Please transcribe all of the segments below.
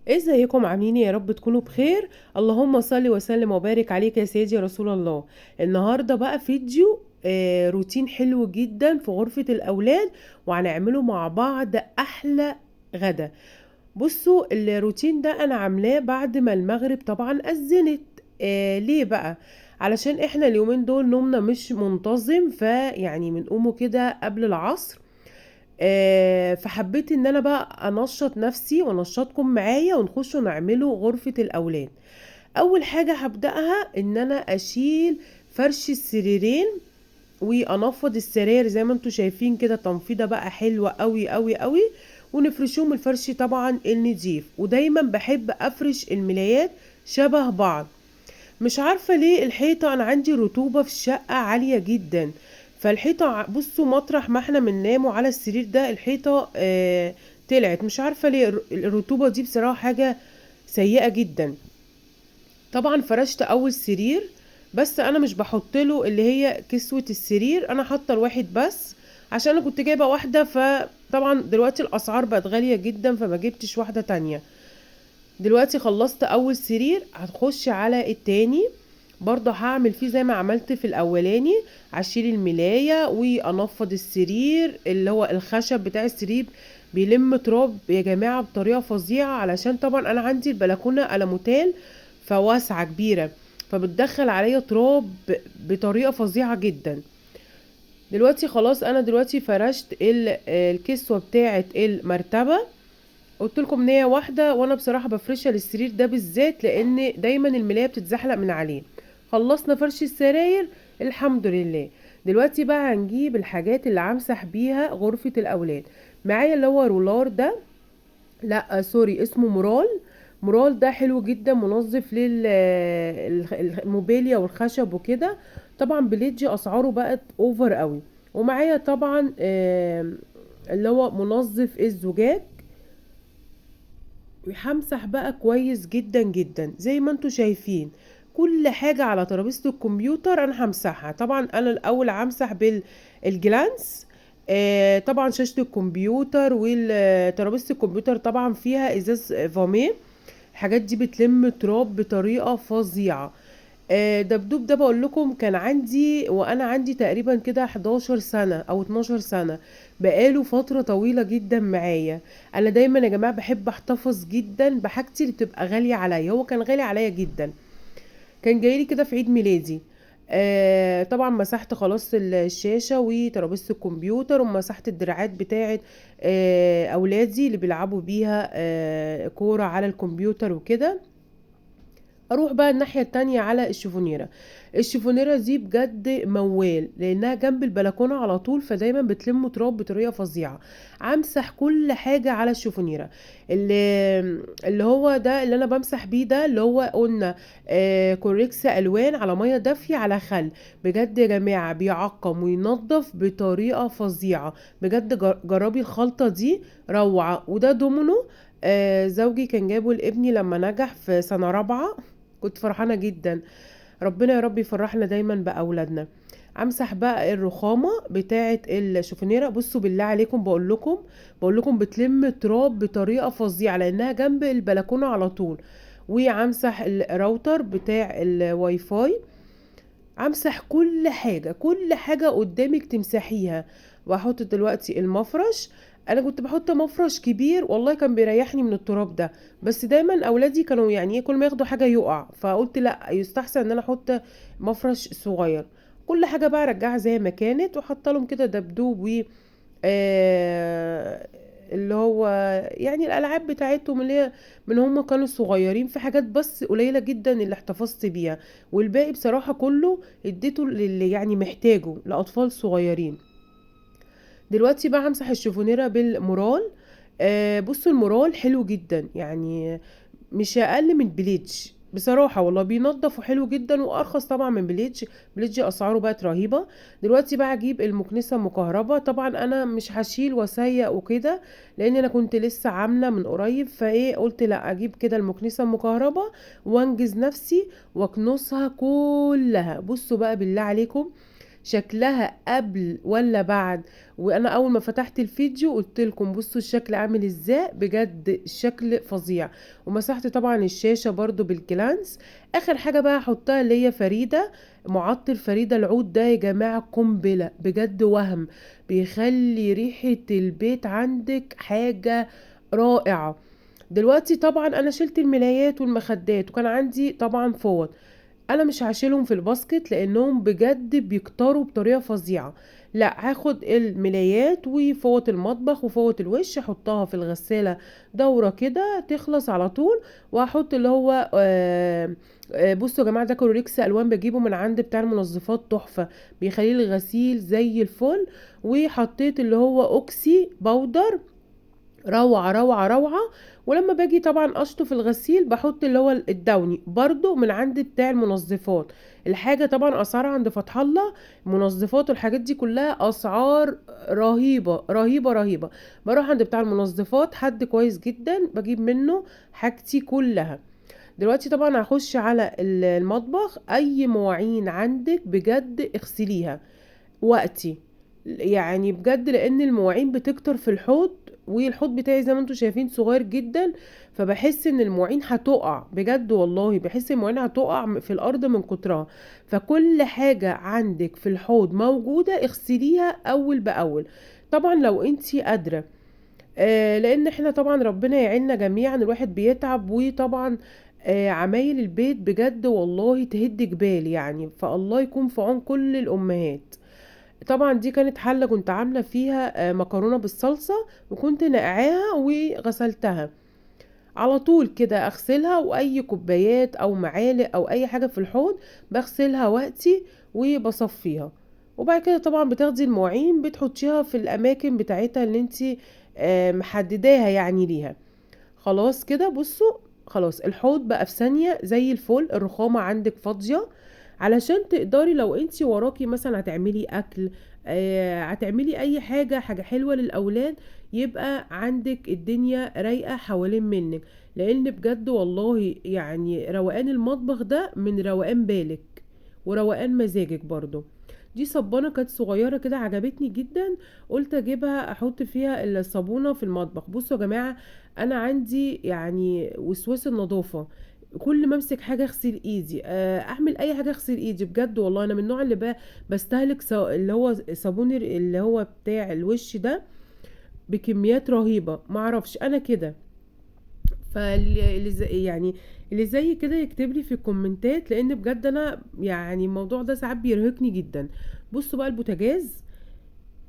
ازيكم عاملين إيه؟ يا رب تكونوا بخير. اللهم صل وسلم وبارك عليك يا سيدي يا رسول الله. النهارده بقى فيديو روتين حلو جدا في غرفة الأولاد، وهنعمله مع بعض أحلى غدا. بصوا الروتين ده أنا عاملاه بعد ما المغرب طبعا أذنت. ليه بقى؟ علشان احنا اليومين دول نومنا مش منتظم، فيعني بنقوموا كده قبل العصر. فحبيت ان انا بقى انشط نفسي وانشطكم معايا ونخش نعمله غرفة الاولاد. اول حاجة هبدأها ان انا اشيل فرش السريرين وانفض السراير زي ما انتوا شايفين كده، تنفيضة بقى حلوة قوي قوي قوي. ونفرشهم الفرش طبعا النضيف، ودايما بحب افرش الملايات شبه بعض. مش عارفة ليه الحيطة أنا عندي رطوبة في الشقة عالية جدا. فالحيطة بصوا مطرح ما احنا بنناموا على السرير ده الحيطة طلعت، مش عارفة ليه الرطوبة دي بصراحة حاجة سيئة جدا. طبعا فرشت أول سرير، بس أنا مش بحط له اللي هي كسوة السرير، أنا حاطة الواحد بس عشان أنا كنت جايبة واحدة. فطبعا دلوقتي الأسعار بقت غالية جدا فما جبتش واحدة تانية. دلوقتي خلصت اول سرير، هتخش على التاني. برضه هعمل فيه زي ما عملت في الاولاني، هشيل الملاية وانفض السرير اللي هو الخشب بتاع السرير. بيلم تراب يا جماعة بطريقة فظيعة، علشان طبعا انا عندي البلكونة الموتيل فواسعة كبيرة، فبتدخل عليا تراب بطريقة فظيعة جدا. دلوقتي خلاص انا دلوقتي فرشت الكسوة بتاعة المرتبة. قلت لكم ان هي واحده، وانا بصراحه بفرشها للسرير ده بالذات لان دايما الملايه بتتزحلق من عليه. خلصنا فرش السراير الحمد لله. دلوقتي بقى هنجيب الحاجات اللي همسح بيها غرفه الاولاد. معايا اللي هو رولار ده، لا سوري اسمه مرال. مرال ده حلو جدا منظف الموبيليا والخشب وكده. طبعا بليدجي اسعاره بقت اوفر قوي. ومعايا طبعا اللي هو منظف الزجاج. همسح بقى كويس جدا جدا زي ما انتوا شايفين. كل حاجة على ترابيزة الكمبيوتر انا همسحها. طبعا انا الاول همسح بالجلانس. طبعا شاشة الكمبيوتر وترابيزة الكمبيوتر طبعا فيها ازاز فاميه. الحاجات دي بتلم تراب بطريقة فظيعة. دبدوب ده بقول لكم كان عندي وانا عندي تقريبا كده 11 سنة او 12 سنة. بقاله فترة طويلة جدا معايا. انا دايما يا جماعة بحب احتفظ جدا بحاجتي اللي بتبقى غالية عليا. هو كان غالي عليا جدا، كان جايلي كده في عيد ميلادي. طبعا مسحت خلاص الشاشة وترابيزة الكمبيوتر، ومسحت الدراعات بتاعت اولادي اللي بيلعبوا بيها كورة على الكمبيوتر وكده. اروح بقى الناحية التانية على الشفونيرة. الشفونيرة دي بجد موال لانها جنب البلكونة على طول، فدايما بتلم تراب بطريقة فظيعة. امسح كل حاجة على الشفونيرة. اللي هو ده اللي انا بمسح بيه ده اللي هو قلنا كوريكس الوان على مية دافية على خل. بجد يا جماعة بيعقم وينظف بطريقة فظيعة. بجد جربي الخلطة دي روعة. وده دومينو. زوجي كان جابه لابني لما نجح في سنة رابعة. كنت فرحانة جدا. ربنا يا رب يفرحنا دايما بأولادنا. امسح بقى الرخامة بتاعة الشوفونيرة. بصوا بالله عليكم بقول لكم بتلم تراب بطريقة فظيعة لانها جنب البلكونة على طول. وامسح الراوتر بتاع الواي فاي. امسح كل حاجة كل حاجة قدامك تمسحيها. واحط دلوقتي المفرش. انا كنت بحط مفرش كبير والله كان بيريحني من التراب ده، بس دايما اولادي كانوا يعني كل ما ياخدوا حاجة يقع، فقلت لا يستحسن ان انا احط مفرش صغير. كل حاجة بقى رجعها زي ما كانت، وحط لهم كده دبدوب و آه اللي هو يعني الالعاب بتاعتهم اللي هي من هم كانوا صغيرين. في حاجات بس قليلة جدا اللي احتفظت بيها، والباقي بصراحة كله اديته للي يعني محتاجه لأطفال صغيرين. دلوقتي بقى همسح الشوفونيرة بالمورال. بصوا المورال حلو جدا يعني، مش اقل من بليدج بصراحة والله. بينضف وحلو جدا وارخص طبعا من بليدج. بليدج اسعاره بقت رهيبة. دلوقتي بقى اجيب المكنسة المكهربة. طبعا انا مش هشيل واسيق وكده لان انا كنت لسه عاملة من قريب، فايه قلت لا اجيب كده المكنسة المكهربة وانجز نفسي واكنسها كلها. بصوا بقى بالله عليكم، شكلها قبل ولا بعد؟ وانا اول ما فتحت الفيديو قلت لكم بصوا الشكل عامل ازاي، بجد الشكل فظيع. ومسحت طبعا الشاشة برضو بالجلانس. اخر حاجة بقى هحطها اللي هي فريدة، معطر فريدة العود ده يا جماعة قنبلة بجد، وهم بيخلي ريحة البيت عندك حاجة رائعة. دلوقتي طبعا انا شلت الملايات والمخدات، وكان عندي طبعا فوط. انا مش هشيلهم في الباسكت لانهم بجد بيكتروا بطريقه فظيعه. لا، هاخد الملايات وفوط المطبخ وفوط الوش احطها في الغساله دوره كده تخلص على طول. وهحط اللي هو بصوا يا جماعه، ده كلوريكس الوان بجيبه من عند بتاع المنظفات، تحفه بيخلي الغسيل زي الفل. وحطيت اللي هو اوكسي باودر، روعة روعة روعة. ولما باجي طبعا اشطف الغسيل بحط اللي هو الدوني برضو من عند بتاع المنظفات. الحاجة طبعا اسعار عند فتح الله، المنظفات والحاجات دي كلها اسعار رهيبة رهيبة رهيبة. بروح عند بتاع المنظفات حد كويس جدا بجيب منه حاجتي كلها. دلوقتي طبعا هخش على المطبخ. اي مواعين عندك بجد اغسليها وقتي، يعني بجد لان المواعين بتكتر في الحوض. والحوض بتاعي زي ما انتم شايفين صغير جدا، فبحس ان المواعين هتقع بجد، والله بحس المواعين هتقع في الارض من كترها. فكل حاجة عندك في الحوض موجودة اغسليها اول باول، طبعا لو انتي قادرة. لان احنا طبعا ربنا يعيننا جميعا، الواحد بيتعب. وطبعا عمايل البيت بجد والله تهد جبال يعني، فالله يكون في عون كل الامهات. طبعا دي كانت حلة كنت عاملة فيها مكرونة بالصلصة، وكنت نقعاها وغسلتها على طول كده اغسلها. واي كوبايات او معالق او اي حاجة في الحوض بغسلها وقتي وبصفيها. وبعد كده طبعا بتاخدي المواعين بتحطيها في الاماكن بتاعتها اللي انتي محدداها يعني ليها. خلاص كده بصوا، خلاص الحوض بقى في ثانية زي الفل. الرخامة عندك فاضية علشان تقدري لو انتي وراكي مثلا هتعملي اكل، هتعملي اي حاجة، حاجة حلوة للاولاد، يبقى عندك الدنيا رايقة حوالين منك. لان بجد والله يعني روقان المطبخ ده من روقان بالك وروقان مزاجك برضو. دي صبانة كانت صغيرة كده عجبتني جدا، قلت اجيبها احط فيها الصابونة في المطبخ. بصوا يا جماعة، انا عندي يعني وسواس النظافة، كل ما امسك حاجه اغسل ايدي، اعمل اي حاجه اغسل ايدي بجد والله. انا من النوع اللي بستهلك اللي هو صابون اللي هو بتاع الوش ده بكميات رهيبه، معرفش انا كده. فاللي يعني اللي زي كده يكتب لي في الكومنتات، لان بجد انا يعني الموضوع ده ساعات بيرهقني جدا. بصوا بقى البوتاجاز،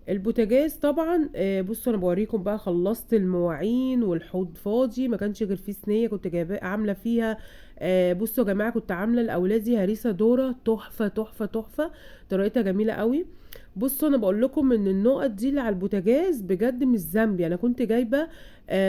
البوتاجاز طبعا بصوا انا بوريكم بقى، خلصت المواعين والحوض فاضي، ما كانش غير فيه صينيه كنت جايبه عامله فيها. بصوا يا جماعه كنت عامله لاولادي هريسه دوره تحفه تحفه تحفه، طريقتها جميله قوي. بصوا انا بقول لكم ان النقط دي اللي على البوتاجاز بجد مش ذنبي. انا كنت جايبه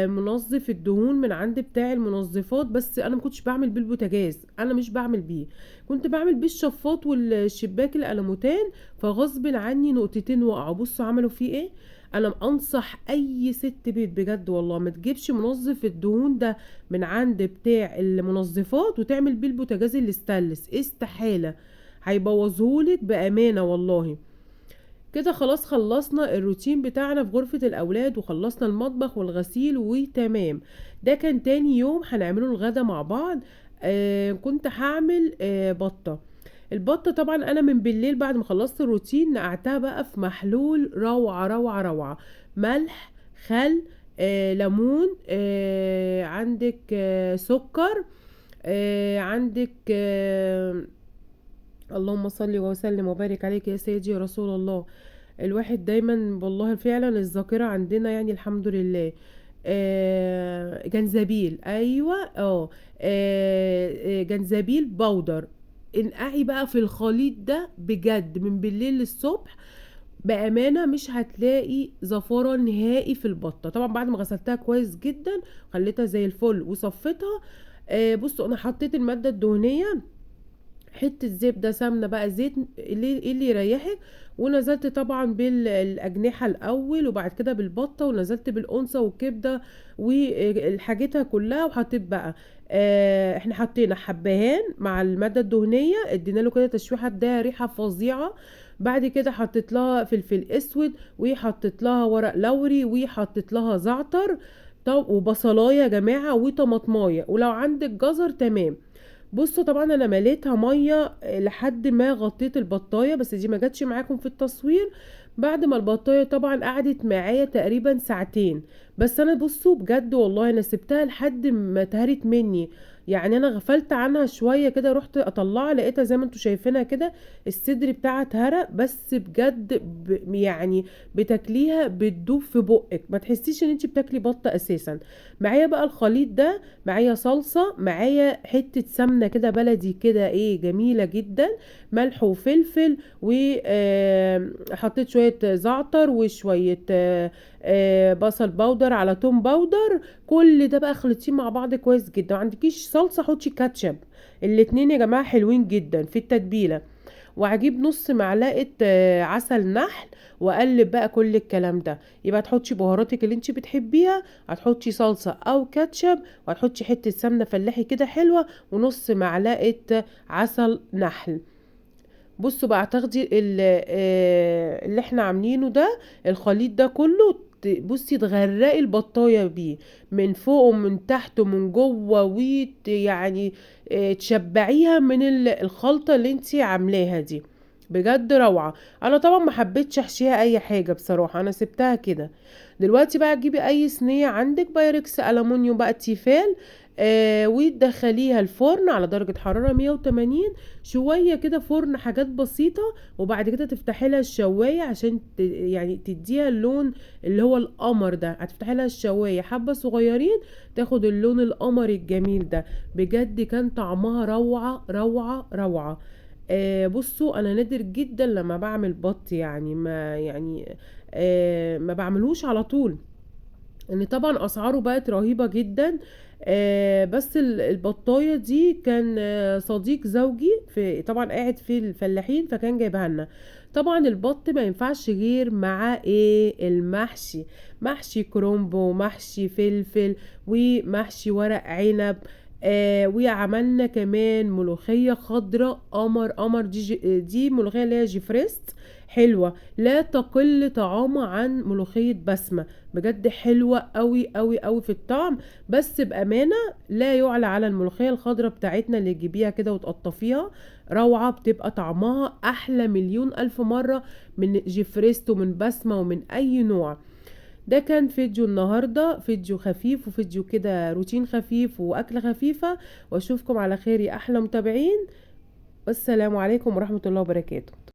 منظف الدهون من عند بتاع المنظفات، بس انا ما كنتش بعمل بيه البوتاجاز، انا مش بعمل بيه، كنت بعمل بيه الشفاط والشباك الالوميتان. فغصب عني نقطتين وقعوا. بصوا عملوا فيه ايه. انا انصح اي ست بيت بجد والله ما تجيبش منظف الدهون ده من عند بتاع المنظفات وتعمل بيه البوتاجاز الاستانلس، استحالة، هيبوظهولك بامانة والله. كده خلاص خلصنا الروتين بتاعنا في غرفة الأولاد، وخلصنا المطبخ والغسيل وتمام. ده كان تاني يوم هنعمله الغدا مع بعض. كنت هعمل بطة. البطة طبعا أنا من بالليل بعد ما خلصت الروتين نقعتها بقى في محلول روعة روعة روعة. ملح، خل، ليمون، عندك سكر، عندك اللهم صل وسلم وبارك عليك يا سيدي يا رسول الله. الواحد دايما والله فعلا الذاكرة عندنا يعني الحمد لله. جنزبيل، ايوه جنزبيل بودر. انقعي بقى في الخليط ده بجد من بالليل للصبح، بأمانة مش هتلاقي زفارة نهائي في البطة. طبعا بعد ما غسلتها كويس جدا خليتها زي الفل وصفتها. بصوا انا حطيت المادة الدهنية، حته زبده سمنه بقى زيت اللي يريحك. ونزلت طبعا بالاجنحه الاول، وبعد كده بالبطه، ونزلت بالانثى والكبده والحاجتها كلها. وحطيت بقى احنا حطينا حبهان مع الماده الدهنيه، ادينا له كده تشويحه، اداها ريحه فظيعه. بعد كده حطيت لها فلفل اسود، وحطيت لها ورق لوري، وحطيت لها زعتر، طب وبصلايه يا جماعه وطماطمايه، ولو عندك جزر تمام. بصوا طبعا انا مليتها ميه لحد ما غطيت البطايه، بس دي ما جاتش معاكم في التصوير. بعد ما البطايه طبعا قعدت معايا تقريبا ساعتين، بس انا بصوا بجد والله انا سبتها لحد ما اتهرت مني. يعني انا غفلت عنها شويه كده، رحت اطلعها لقيتها زي ما انتوا شايفينها كده، الصدر بتاعها اتهرى، بس بجد يعني بتاكليها بتدوب في بقك، ما تحسيش ان انت بتاكلي بطه اساسا. معايا بقى الخليط ده، معايا صلصة، معايا حتة سمنة كده بلدي كده ايه جميلة جدا، ملح وفلفل، وحطيت شوية زعتر وشوية بصل باودر على توم باودر. كل ده بقى خلطيه مع بعض كويس جدا. ما عندكيش صلصة حطي كاتشب، الاتنين يا جماعة حلوين جدا في التتبيلة. وهجيب نص معلقة عسل نحل، واقلب بقى كل الكلام ده. يبقى تحطي بهاراتك اللي انت بتحبيها، هتحطي صلصة او كاتشب، وهتحطي حتة سمنة فلاحي كده حلوة، ونص معلقة عسل نحل. بصوا بقى تاخدي اللي احنا عاملينه ده، الخليط ده كله، بصي تغرقي البطايه بيه من فوق ومن تحت ومن جوه، يعني تشبعيها من الخلطه اللي انتي عاملاها دي. بجد روعه. انا طبعا ما حبيتش احشيها اي حاجه بصراحه، انا سبتها كده. دلوقتي بقى تجيبي اي صينيه عندك بايركس الومنيوم بقى تيفال، وتدخليها الفرن على درجه حراره 180، شويه كده فرن حاجات بسيطه، وبعد كده تفتحي لها الشوايه عشان يعني تديها اللون اللي هو القمر ده. هتفتحي لها الشوايه حبه صغيرين، تاخد اللون القمر الجميل ده. بجد كان طعمها روعه روعه روعه. بصوا انا نادر جدا لما بعمل بط، يعني ما بعملوش على طول، ان طبعا اسعاره بقت رهيبة جدا. بس البطاية دي كان صديق زوجي في طبعا قاعد في الفلاحين، فكان جايبها لنا. طبعا البط ما ينفعش غير مع ايه؟ المحشي، محشي كرومب ومحشي فلفل ومحشي ورق عنب. وعملنا كمان ملوخية خضراء قمر قمر، دي ملوخية اللي هي جيفريست، حلوة لا تقل طعامة عن ملوخية بسمة. بجد حلوة قوي قوي قوي في الطعم، بس بأمانة لا يعلى على الملوخية الخضراء بتاعتنا اللي تجيبيها كده وتقطفيها. روعة، بتبقى طعمها أحلى مليون ألف مرة من جيفريست ومن بسمة ومن أي نوع. ده كان فيديو النهاردة، فيديو خفيف وفيديو كده روتين خفيف وأكلة خفيفة، وأشوفكم على خير يا أحلى متابعين. والسلام عليكم ورحمة الله وبركاته.